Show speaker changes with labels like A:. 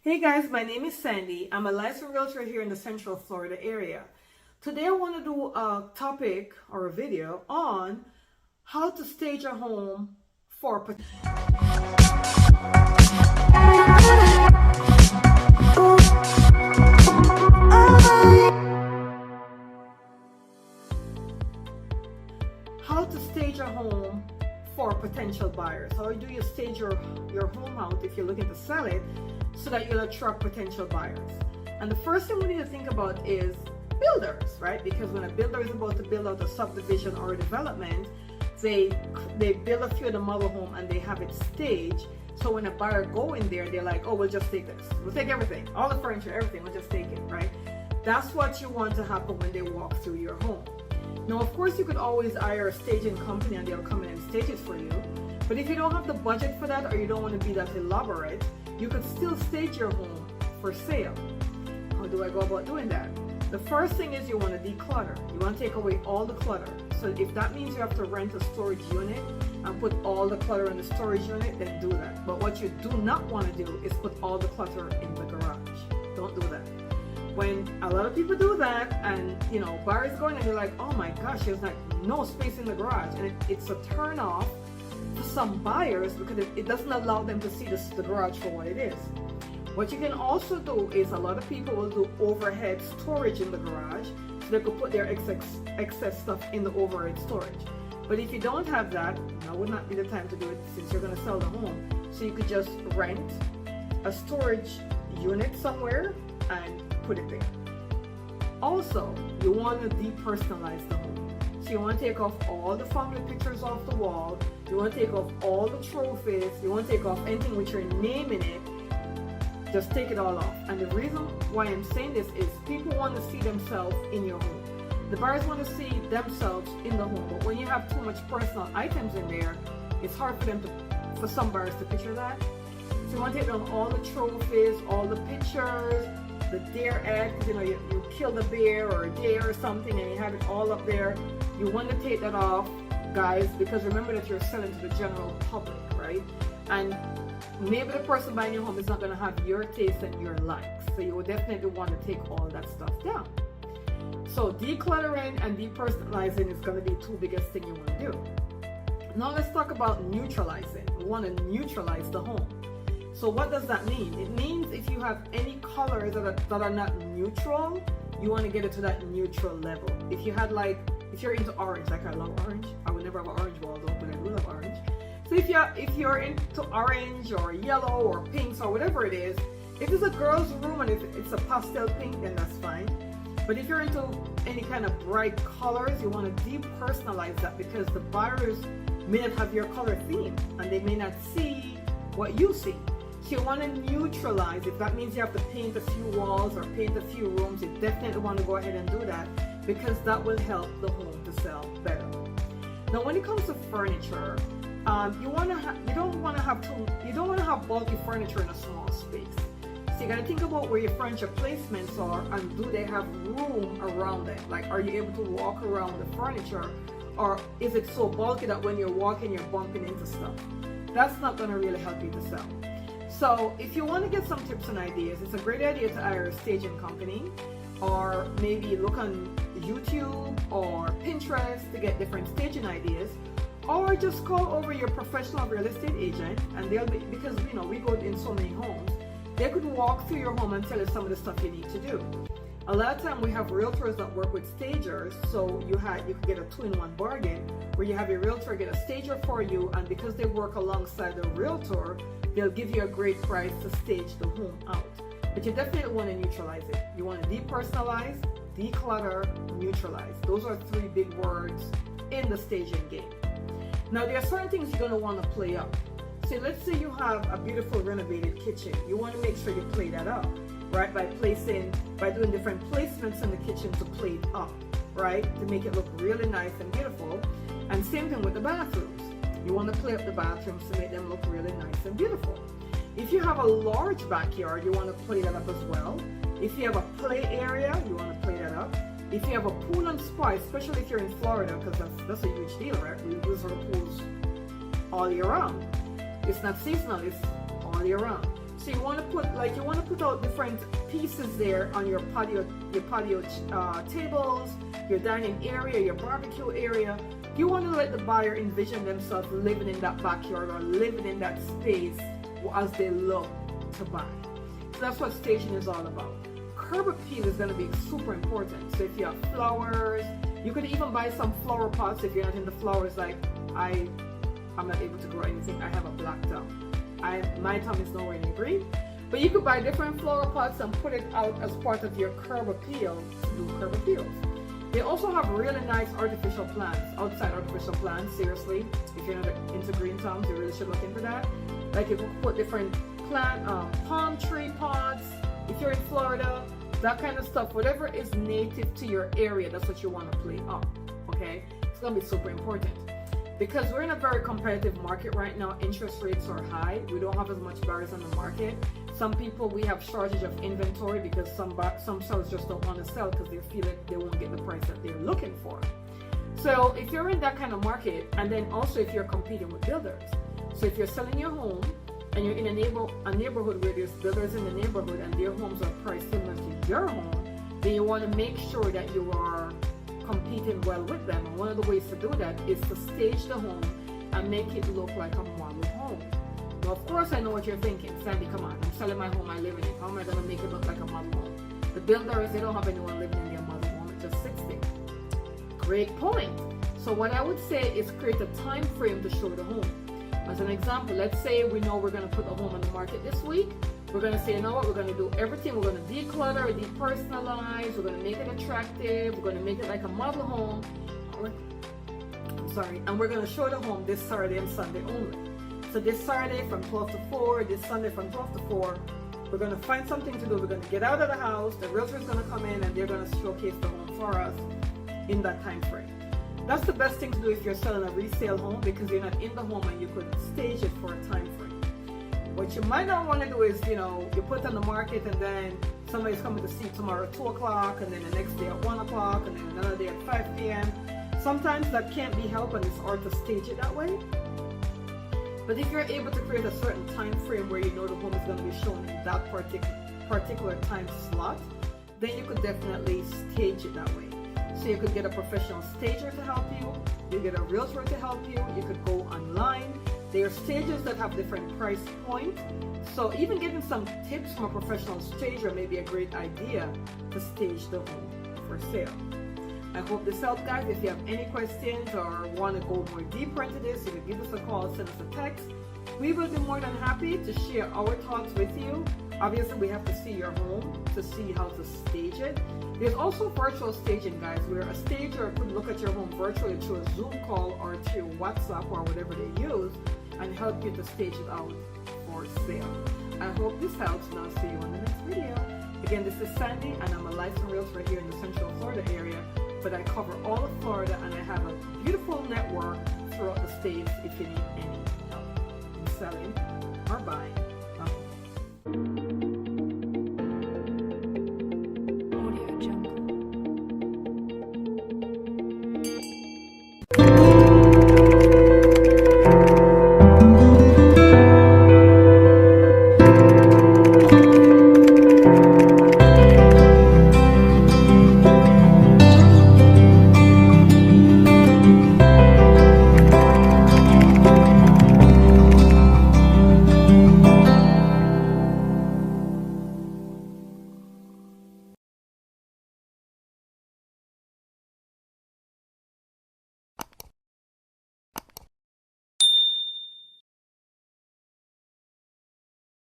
A: Hey guys, my name is Sandy. I'm a licensed realtor here in the Central Florida area. Today I want to do a topic or a video on how to stage a home for potential buyers. How do you stage your home out if you're looking to sell it so that you'll attract potential buyers? And the first thing we need to think about is builders, right? Because when a builder is about to build out a subdivision or a development, they build a few of the model home and they have it staged. So when a buyer go in there, they're like, oh, we'll just take this. We'll take everything, all the furniture, everything, we'll just take it, right? That's what you want to happen when they walk through your home. Now, of course, you could always hire a staging company and they'll come in and stage it for you. But if you don't have the budget for that or you don't want to be that elaborate, you could still stage your home for sale. How do I go about doing that? The first thing is you want to declutter. You want to take away all the clutter. So if that means you have to rent a storage unit and put all the clutter in the storage unit, then do that. But what you do not want to do is put all the clutter in the garage. Don't do that. When a lot of people do that and, buyers going and they're like, oh my gosh, there's like no space in the garage. And it's a turn off for some buyers because it doesn't allow them to see the garage for what it is. What you can also do is a lot of people will do overhead storage in the garage so they could put their excess stuff in the overhead storage. But if you don't have that, now would not be the time to do it since you're going to sell the home. So you could just rent a storage unit somewhere and put it there. Also, you want to depersonalize the home. So you want to take off all the family pictures off the wall. You want to take off all the trophies. You want to take off anything with your name in it. Just take it all off. And the reason why I'm saying this is people want to see themselves in your home. The buyers want to see themselves in the home. But when you have too much personal items in there, it's hard for some buyers to picture that. So you want to take down all the trophies, all the pictures, the deer egg, you killed a bear or a deer or something and you have it all up there. You want to take that off, guys, because remember that you're selling to the general public, right? And maybe the person buying your home is not going to have your taste and your likes. So you will definitely want to take all that stuff down. So decluttering and depersonalizing is going to be two biggest things you want to do. Now let's talk about neutralizing. We want to neutralize the home. So what does that mean? It means if you have any colors that are not neutral, you want to get it to that neutral level. If you're into orange, like I love orange, I would never have an orange wall though, but I do love orange. So if you're into orange or yellow or pinks or whatever it is, if it's a girl's room and if it's a pastel pink, then that's fine. But if you're into any kind of bright colors, you want to depersonalize that because the buyers may not have your color theme and they may not see what you see. So you want to neutralize. If that means you have to paint a few walls or paint a few rooms, you definitely want to go ahead and do that because that will help the home to sell better. Now, when it comes to furniture, you don't want to have bulky furniture in a small space. So you got to think about where your furniture placements are and do they have room around it? Like, are you able to walk around the furniture, or is it so bulky that when you're walking, you're bumping into stuff? That's not going to really help you to sell. So if you want to get some tips and ideas, it's a great idea to hire a staging company or maybe look on YouTube or Pinterest to get different staging ideas, or just call over your professional real estate agent and they'll be, because we go in so many homes, they could walk through your home and tell you some of the stuff you need to do. A lot of time we have realtors that work with stagers, so you could get a 2-in-1 bargain where you have your realtor get a stager for you, and because they work alongside the realtor, they'll give you a great price to stage the home out. But you definitely want to neutralize it. You want to depersonalize, declutter, neutralize. Those are 3 big words in the staging game. Now there are certain things you're going to want to play up. So let's say you have a beautiful renovated kitchen. You want to make sure you play that up, right? By doing different placements in the kitchen to play it up, right? To make it look really nice and beautiful. And same thing with the bathrooms. You want to play up the bathrooms to make them look really nice and beautiful. If you have a large backyard, you want to play that up as well. If you have a play area, you want to play that up. If you have a pool and spa, especially if you're in Florida, because that's a huge deal, right? We use our pools all year round. It's not seasonal, it's all year round. So you want to put put out different pieces there on your patio tables, your dining area, your barbecue area. You want to let the buyer envision themselves living in that backyard or living in that space as they look to buy. So that's what staging is all about. Curb appeal is going to be super important. So if you have flowers, you could even buy some flower pots if you're not into flowers. Like I'm not able to grow anything. I have a black thumb. My thumb is nowhere near green. But you could buy different flower pots and put it out as part of your curb appeal to do curb appeals. They also have really nice artificial plants, outside artificial plants. Seriously, if you're not into green thumbs, you really should look into that. Like you can put different palm tree pots. If you're in Florida, that kind of stuff, whatever is native to your area, that's what you want to play up. Okay, it's gonna be super important because we're in a very competitive market right now. Interest rates are high. We don't have as much buyers on the market. Some people, we have shortage of inventory because some sellers just don't want to sell because they feel like they won't get the price that they're looking for. So if you're in that kind of market, and then also if you're competing with builders, so if you're selling your home and you're in a neighborhood where there's builders in the neighborhood and their homes are priced similar to your home, then you want to make sure that you are competing well with them. And one of the ways to do that is to stage the home and make it look like a model home. Now, of course, I know what you're thinking. Sandy, come on, I'm selling my home, I live in it. How am I going to make it look like a model home? The builders, they don't have anyone living in their model home. It just sits there. Great point. So what I would say is create a time frame to show the home. As an example, let's say we know we're going to put a home on the market this week. We're going to say, you know what, we're going to do everything. We're going to declutter, depersonalize. We're going to make it attractive. We're going to make it like a model home. And we're going to show the home this Saturday and Sunday only. So this Saturday from 12 to 4, this Sunday from 12 to 4, we're going to find something to do. We're going to get out of the house. The realtor is going to come in and they're going to showcase the home for us in that time frame. That's the best thing to do if you're selling a resale home because you're not in the home and you could stage it for a time frame. What you might not want to do is, you put it on the market and then somebody's coming to see tomorrow at 2 o'clock and then the next day at 1 o'clock and then another day at 5 p.m. Sometimes that can't be helped and it's hard to stage it that way. But if you're able to create a certain time frame where you know the home is going to be shown in that particular time slot, then you could definitely stage it that way. So you could get a professional stager to help you, you get a realtor to help you, you could go online. There are stages that have different price points. So even getting some tips from a professional stager may be a great idea to stage the home for sale. I hope this helped, guys. If you have any questions or want to go more deeper into this, you can give us a call, send us a text. We will be more than happy to share our thoughts with you. Obviously, we have to see your home to see how to stage it. There's also virtual staging, guys, where a stager could look at your home virtually through a Zoom call or through WhatsApp or whatever they use and help you to stage it out for sale. I hope this helps, and I'll see you in the next video. Again, this is Sandy, and I'm a licensed realtor here in the Central Florida area, but I cover all of Florida, and I have a beautiful network throughout the states if you need any help in selling or buying.